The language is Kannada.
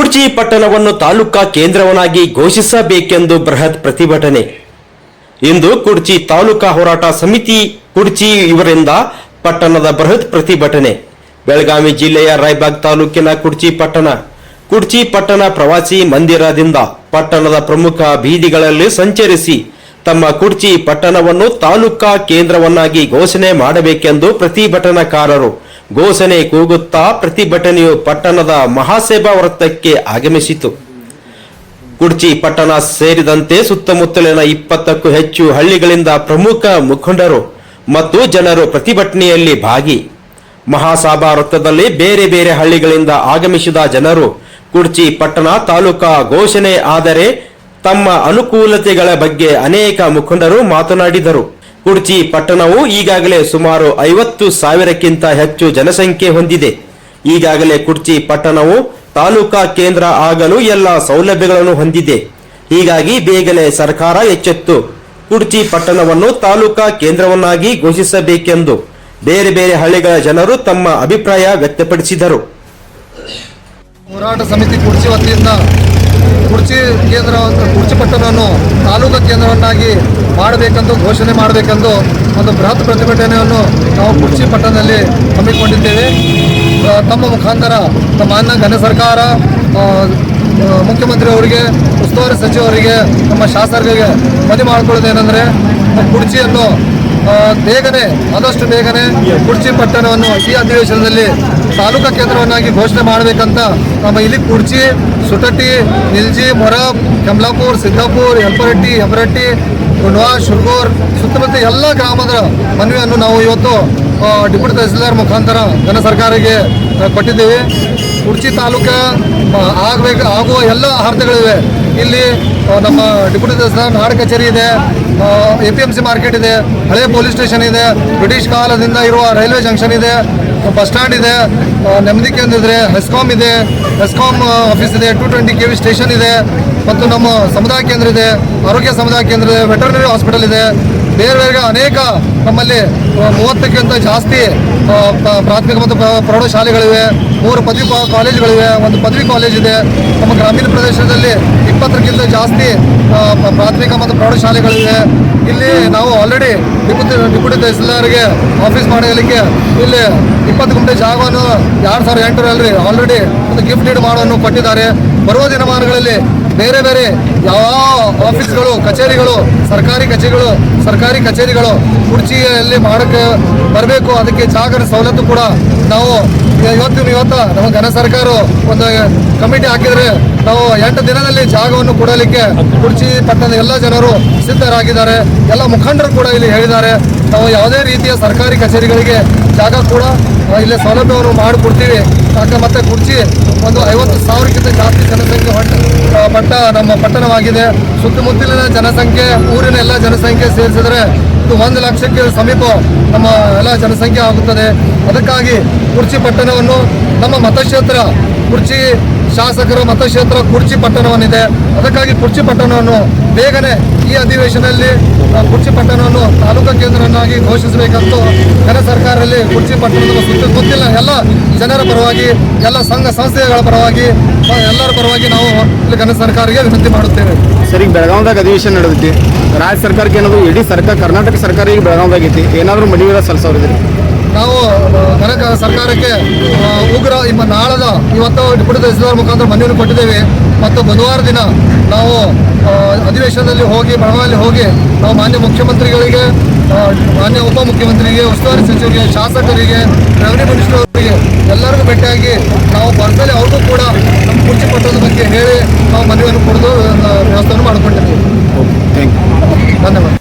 ಕುಡ್ಚಿ ಪಟ್ಟಣವನ್ನು ತಾಲೂಕಾ ಕೇಂದ್ರವನ್ನಾಗಿ ಘೋಷಿಸಬೇಕೆಂದು ಬೃಹತ್ ಪ್ರತಿಭಟನೆ. ಇಂದು ಕುಡ್ಚಿ ತಾಲೂಕಾ ಹೋರಾಟ ಸಮಿತಿ ಕುಡ್ಚಿ ಇವರಿಂದ ಪಟ್ಟಣದ ಬೃಹತ್ ಪ್ರತಿಭಟನೆ. ಬೆಳಗಾವಿ ಜಿಲ್ಲೆಯ ರಾಯಬಾಗ್ ತಾಲೂಕಿನ ಕುಡ್ಚಿ ಪಟ್ಟಣ ಪ್ರವಾಸಿ ಮಂದಿರದಿಂದ ಪಟ್ಟಣದ ಪ್ರಮುಖ ಬೀದಿಗಳಲ್ಲಿ ಸಂಚರಿಸಿ ತಮ್ಮ ಕುಡ್ಚಿ ಪಟ್ಟಣವನ್ನು ತಾಲೂಕಾ ಕೇಂದ್ರವನ್ನಾಗಿ ಘೋಷಣೆ ಮಾಡಬೇಕೆಂದು ಪ್ರತಿಭಟನಾಕಾರರು ಘೋಷಣೆ ಕೂಗುತ್ತಾ ಪ್ರತಿಭಟನೆಯು ಪಟ್ಟಣದ ಮಹಾಸೇವಾ ವೃತ್ತಕ್ಕೆ ಆಗಮಿಸಿತು. ಕುಡ್ಚಿ ಪಟ್ಟಣ ಸೇರಿದಂತೆ ಸುತ್ತಮುತ್ತಲಿನ 20ಕ್ಕೂ ಹೆಚ್ಚು ಹಳ್ಳಿಗಳಿಂದ ಪ್ರಮುಖ ಮುಖಂಡರು ಮತ್ತು ಜನರು ಪ್ರತಿಭಟನೆಯಲ್ಲಿ ಭಾಗಿ. ಮಹಾಸಭಾ ವೃತ್ತದಲ್ಲಿ ಬೇರೆ ಬೇರೆ ಹಳ್ಳಿಗಳಿಂದ ಆಗಮಿಸಿದ ಜನರು ಕುಡ್ಚಿ ಪಟ್ಟಣ ತಾಲೂಕಾ ಘೋಷಣೆ ಆದರೆ ತಮ್ಮ ಅನುಕೂಲತೆಗಳ ಬಗ್ಗೆ ಅನೇಕ ಮುಖಂಡರು ಮಾತನಾಡಿದರು. ಕುಡ್ಚಿ ಪಟ್ಟಣವು ಈಗಾಗಲೇ ಸುಮಾರು 50,000ಕ್ಕಿಂತ ಹೆಚ್ಚು ಜನಸಂಖ್ಯೆ ಹೊಂದಿದೆ. ಈಗಾಗಲೇ ಕುಡ್ಚಿ ಪಟ್ಟಣವು ತಾಲೂಕಾ ಕೇಂದ್ರ ಆಗಲು ಎಲ್ಲ ಸೌಲಭ್ಯಗಳನ್ನು ಹೊಂದಿದೆ. ಹೀಗಾಗಿ ಬೇಗನೆ ಸರ್ಕಾರ ಎಚ್ಚೆತ್ತು ಕುಡ್ಚಿ ಪಟ್ಟಣವನ್ನು ತಾಲೂಕಾ ಕೇಂದ್ರವನ್ನಾಗಿ ಘೋಷಿಸಬೇಕೆಂದು ಬೇರೆ ಬೇರೆ ಹಳ್ಳಿಗಳ ಜನರು ತಮ್ಮ ಅಭಿಪ್ರಾಯ ವ್ಯಕ್ತಪಡಿಸಿದರು. ಹೋರಾಟ ಸಮಿತಿ ಕುಡ್ಚಿ ವತಿಯಿಂದ ಕುಡ್ಚಿ ಪಟ್ಟಣವನ್ನು ತಾಲೂಕಾ ಕೇಂದ್ರವನ್ನಾಗಿ ಮಾಡಬೇಕೆಂದು ಘೋಷಣೆ ಮಾಡಬೇಕೆಂದು ಒಂದು ಬೃಹತ್ ಪ್ರತಿಭಟನೆಯನ್ನು ನಾವು ಕುಡ್ಚಿ ಪಟ್ಟಣದಲ್ಲಿ ಹಮ್ಮಿಕೊಂಡಿದ್ದೇವೆ. ತಮ್ಮ ಮುಖಾಂತರ ನಮ್ಮ ಮಾನ್ಯ ಘನ ಸರ್ಕಾರ, ಮುಖ್ಯಮಂತ್ರಿಯವರಿಗೆ, ಉಸ್ತುವಾರಿ ಸಚಿವರಿಗೆ, ನಮ್ಮ ಶಾಸಕರಿಗೆ ಮನವಿ ಮಾಡಿಕೊಳ್ಳೋದೇನೆಂದರೆ ಕುಡ್ಚಿಯನ್ನು ಆದಷ್ಟು ಬೇಗನೆ ಕುಡ್ಚಿ ಪಟ್ಟಣವನ್ನು ಈ ಅಧಿವೇಶನದಲ್ಲಿ ತಾಲೂಕಾ ಕೇಂದ್ರವನ್ನಾಗಿ ಘೋಷಣೆ ಮಾಡಬೇಕಂತ ನಮ್ಮ ಇಲ್ಲಿ ಕುಡ್ಚಿ, ಸುಟಟ್ಟಿ, ನಿಲ್ಜಿ, ಮೊರಬ್, ಕಮಲಾಪುರ್, ಸಿದ್ದಾಪುರ್, ಹೆಬ್ಬರಟ್ಟಿ, ಗುಂಡ್ವಾ, ಶುರ್ಗೂರ್ ಸುತ್ತಮುತ್ತ ಎಲ್ಲ ಗ್ರಾಮದ ಮನವಿಯನ್ನು ನಾವು ಇವತ್ತು ಡಿಪ್ಯೂಟಿ ತಹಸೀಲ್ದಾರ್ ಮುಖಾಂತರ ಘನ ಸರ್ಕಾರಕ್ಕೆ ಕೊಟ್ಟಿದ್ದೇವೆ. ಕುಡ್ಚಿ ತಾಲೂಕಾ ಆಗುವ ಎಲ್ಲ ಅರ್ಹತೆಗಳಿವೆ. ಇಲ್ಲಿ ನಮ್ಮ ಡಿಪ್ಯೂಟಿ ತಹಸೀಲ್ದಾರ್ ನಾಡ ಕಚೇರಿ ಇದೆ, APMC ಮಾರ್ಕೆಟ್ ಇದೆ, ಹಳೆ ಪೊಲೀಸ್ ಸ್ಟೇಷನ್ ಇದೆ, ಬ್ರಿಟಿಷ್ ಕಾಲದಿಂದ ಇರುವ ರೈಲ್ವೆ ಜಂಕ್ಷನ್ ಇದೆ, ಬಸ್ ಸ್ಟ್ಯಾಂಡ್ ಇದೆ, ನೆಮ್ಮದಿ ಕೇಂದ್ರ ಇದೆ, ಹೆಸ್ಕಾಂ ಆಫೀಸ್ ಇದೆ, 220 KV ಸ್ಟೇಷನ್ ಇದೆ, ಮತ್ತು ನಮ್ಮ ಸಮುದಾಯ ಕೇಂದ್ರ ಇದೆ, ಆರೋಗ್ಯ ಸಮುದಾಯ ಕೇಂದ್ರ ಇದೆ, ವೆಟರ್ನರಿ ಹಾಸ್ಪಿಟಲ್ ಇದೆ. ಬೇರೆ ಅನೇಕ ನಮ್ಮಲ್ಲಿ 30ಕ್ಕಿಂತ ಜಾಸ್ತಿ ಪ್ರಾಥಮಿಕ ಮತ್ತು ಪ್ರೌಢಶಾಲೆಗಳಿವೆ, 3 ಪದವಿ ಕಾಲೇಜುಗಳಿವೆ, 1 ಪದವಿ ಕಾಲೇಜ್ ಇದೆ. ನಮ್ಮ ಗ್ರಾಮೀಣ ಪ್ರದೇಶದಲ್ಲಿ 20ಕ್ಕಿಂತ ಜಾಸ್ತಿ ಪ್ರಾಥಮಿಕ ಮತ್ತು ಪ್ರೌಢಶಾಲೆಗಳಿವೆ. ಇಲ್ಲಿ ನಾವು ಆಲ್ರೆಡಿ ಡಿಪ್ಯೂಟಿ ತಹಸೀಲ್ದಾರ್ಗೆ ಆಫೀಸ್ ಮಾಡಲಿಕ್ಕೆ ಇಲ್ಲಿ 20 ಗುಂಟೆ ಜಾಗವನ್ನು 2008ರಲ್ಲಿ ಆಲ್ರೆಡಿ ಒಂದು ಗಿಫ್ಟ್ ಡೀಡ್ ಮಾಡೋನ್ನು ಕೊಟ್ಟಿದ್ದಾರೆ. ಬರುವ ದಿನಮಾನಗಳಲ್ಲಿ ಬೇರೆ ಯಾವ ಆಫೀಸ್ಗಳು, ಕಚೇರಿಗಳು, ಸರ್ಕಾರಿ ಕಚೇರಿಗಳು ಕುಡ್ಚಿಯಲ್ಲಿ ಮಾಡೋಕ್ಕೆ ಬರಬೇಕು. ಅದಕ್ಕೆ ಜಾಗದ ಸವಲತ್ತು ಕೂಡ ನಾವು ಇವತ್ತು ನಮ್ಮ ಘನ ಸರ್ಕಾರ ಒಂದು ಕಮಿಟಿ ಹಾಕಿದರೆ ನಾವು 8 ದಿನದಲ್ಲಿ ಜಾಗವನ್ನು ಕೊಡಲಿಕ್ಕೆ ಕುಡ್ಚಿ ಪಟ್ಟಣದ ಎಲ್ಲ ಜನರು ಸಿದ್ಧರಾಗಿದ್ದಾರೆ. ಎಲ್ಲ ಮುಖಂಡರು ಕೂಡ ಇಲ್ಲಿ ಹೇಳಿದ್ದಾರೆ, ನಾವು ಯಾವುದೇ ರೀತಿಯ ಸರ್ಕಾರಿ ಕಚೇರಿಗಳಿಗೆ ಜಾಗ ಕೂಡ ಇಲ್ಲಿ ಸೌಲಭ್ಯವನ್ನು ಮಾಡಿಕೊಡ್ತೀವಿ. ಮತ್ತೆ ಕುಡ್ಚಿ ಒಂದು 50,000ಕ್ಕಿಂತ ಜಾಸ್ತಿ ಜನಸಂಖ್ಯೆ ನಮ್ಮ ಪಟ್ಟಣವಾಗಿದೆ. ಸುತ್ತಮುತ್ತಲಿನ ಜನಸಂಖ್ಯೆ, ಊರಿನ ಎಲ್ಲ ಜನಸಂಖ್ಯೆ ಸೇರಿಸಿದರೆ ಇದು 1 ಲಕ್ಷಕ್ಕೆ ಸಮೀಪ ನಮ್ಮ ಎಲ್ಲ ಜನಸಂಖ್ಯೆ ಆಗುತ್ತದೆ. ಅದಕ್ಕಾಗಿ ಕುಡ್ಚಿ ಪಟ್ಟಣವನ್ನು ನಮ್ಮ ಮತಕ್ಷೇತ್ರ ಕುಡ್ಚಿ ಶಾಸಕರ ಮತಕ್ಷೇತ್ರ ಕುಡ್ಚಿ ಪಟ್ಟಣವನ್ನಿದೆ. ಅದಕ್ಕಾಗಿ ಕುಡ್ಚಿ ಪಟ್ಟಣವನ್ನು ಬೇಗನೆ ಈ ಅಧಿವೇಶನದಲ್ಲಿ ಕುಡ್ಚಿ ಪಟ್ಟಣವನ್ನು ತಾಲೂಕಾ ಕೇಂದ್ರವನ್ನಾಗಿ ಘೋಷಿಸಬೇಕಂತೂ ಘನ ಸರ್ಕಾರದಲ್ಲಿ ಕುಡ್ಚಿ ಪಟ್ಟಣದ ಸುತ್ತಮುತ್ತಲಿನ ಎಲ್ಲ ಜನರ ಪರವಾಗಿ, ಎಲ್ಲ ಸಂಘ ಸಂಸ್ಥೆಗಳ ಪರವಾಗಿ, ಎಲ್ಲರ ಪರವಾಗಿ ನಾವು ಇಲ್ಲಿ ಘನ ಸರ್ಕಾರಕ್ಕೆ ವಿನಂತಿ ಮಾಡುತ್ತೇವೆ. ಸರ್, ಈಗ ಬೆಳಗಾವಿದಾಗ ಅಧಿವೇಶನ ನಡೆದೈತಿ. ರಾಜ್ಯ ಸರ್ಕಾರಕ್ಕೆ ಏನಾದ್ರು ಇಡೀ ಕರ್ನಾಟಕ ಸರ್ಕಾರ ಈಗ ಬೆಳಗಾವಿದಾಗ ಐತಿ, ಏನಾದರೂ ಮನವಿ ಸಲ್ಲಿಸೋರಿದ್ರಿ? ನಾವು ಘನ ಸರ್ಕಾರಕ್ಕೆ ಇವತ್ತು ಡಿಪ್ಯೂಟಿ ತಹಸೀಲ್ದಾರ್ ಮುಖಾಂತರ ಮನವಿಯನ್ನು ಕೊಟ್ಟಿದ್ದೇವೆ. ಮತ್ತು ಬುಧವಾರ ದಿನ ನಾವು ಅಧಿವೇಶನದಲ್ಲಿ ಬೆಳಗಾವಿಯಲ್ಲಿ ಹೋಗಿ ನಾವು ಮಾನ್ಯ ಮುಖ್ಯಮಂತ್ರಿಗಳಿಗೆ, ಮಾನ್ಯ ಉಪಮುಖ್ಯಮಂತ್ರಿಗೆ, ಉಸ್ತುವಾರಿ ಸಚಿವರಿಗೆ, ಶಾಸಕರಿಗೆ, ರೆವಿನ್ಯೂ ಮಿನಿಸ್ಟರ್ ಅವರಿಗೆ ಎಲ್ಲರಿಗೂ ಭೇಟಿಯಾಗಿ ನಾವು ಪರ್ಸನಲಿ ಅವ್ರಿಗೂ ಕೂಡ ನಮ್ಮ ಕುಡ್ಚಿ ಪಟ್ಟಣದ ಬಗ್ಗೆ ಹೇಳಿ ನಾವು ಮನವಿಯನ್ನು ಕೊಡೋದು ವ್ಯವಸ್ಥೆಯನ್ನು ಮಾಡಿಕೊಂಡಿದ್ದೀವಿ. Thank you. ಧನ್ಯವಾದ.